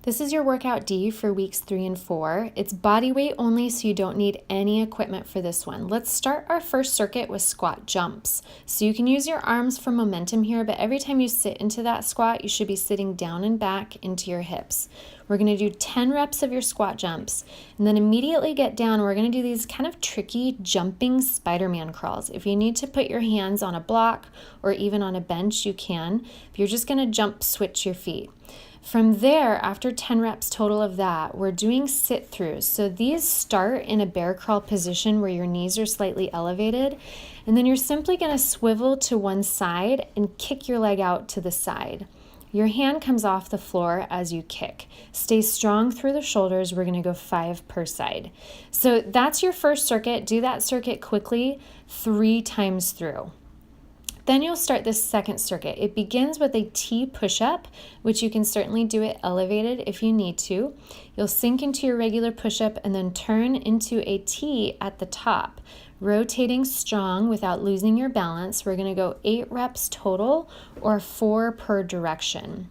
This is your workout D for weeks 3 and 4. It's body weight only, so you don't need any equipment for this one. Let's start our first circuit with squat jumps. So you can use your arms for momentum here, but every time you sit into that squat, you should be sitting down and back into your hips. We're going to do 10 reps of your squat jumps, and then immediately get down. We're going to do these kind of tricky jumping Spider-Man crawls. If you need to put your hands on a block or even on a bench, you can. If you're just going to jump, switch your feet. From there, after 10 reps total of that, we're doing sit-throughs. So these start in a bear crawl position where your knees are slightly elevated, and then you're simply going to swivel to one side and kick your leg out to the side. Your hand comes off the floor as you kick. Stay strong through the shoulders. We're going to go 5 per side. So that's your first circuit. Do that circuit quickly 3 times through. Then you'll start this second circuit. It begins with a T push-up, which you can certainly do it elevated if you need to. You'll sink into your regular push-up and then turn into a T at the top, rotating strong without losing your balance. We're going to go 8 reps total, or 4 per direction.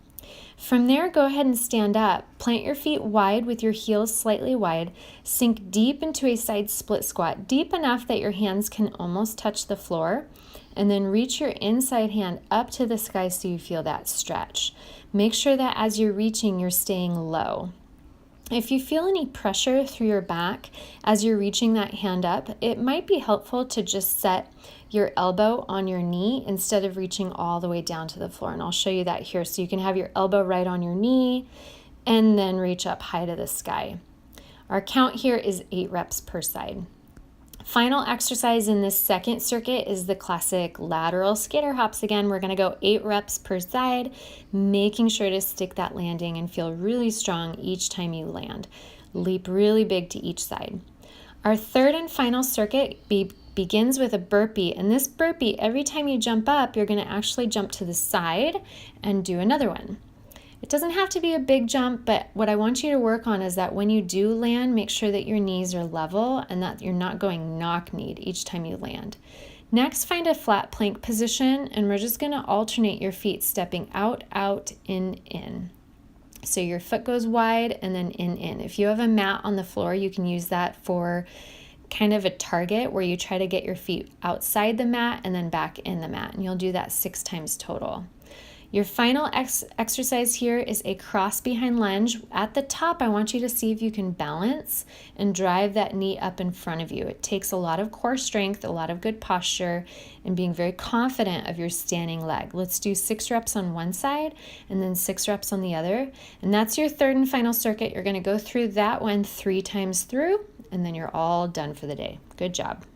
From there, go ahead and stand up. Plant your feet wide with your heels slightly wide. Sink deep into a side split squat, deep enough that your hands can almost touch the floor. And then reach your inside hand up to the sky so you feel that stretch. Make sure that as you're reaching, you're staying low. If you feel any pressure through your back as you're reaching that hand up, it might be helpful to just set your elbow on your knee instead of reaching all the way down to the floor. And I'll show you that here. So you can have your elbow right on your knee and then reach up high to the sky. Our count here is 8 reps per side. Final exercise in this second circuit is the classic lateral skater hops. Again, we're going to go 8 reps per side, making sure to stick that landing and feel really strong each time you land. Leap really big to each side. Our third and final circuit begins with a burpee, and this burpee, every time you jump up, you're going to actually jump to the side and do another one. It doesn't have to be a big jump, but what I want you to work on is that when you do land, make sure that your knees are level and that you're not going knock-kneed each time you land. Next, find a flat plank position, and we're just going to alternate your feet, stepping out, out, in. So your foot goes wide and then in. If you have a mat on the floor, you can use that for kind of a target where you try to get your feet outside the mat and then back in the mat, and you'll do that 6 times total. Your final exercise here is a cross behind lunge. At the top, I want you to see if you can balance and drive that knee up in front of you. It takes a lot of core strength, a lot of good posture, and being very confident of your standing leg. Let's do 6 reps on one side and then 6 reps on the other. And that's your third and final circuit. You're going to go through that one 3 times through, and then you're all done for the day. Good job.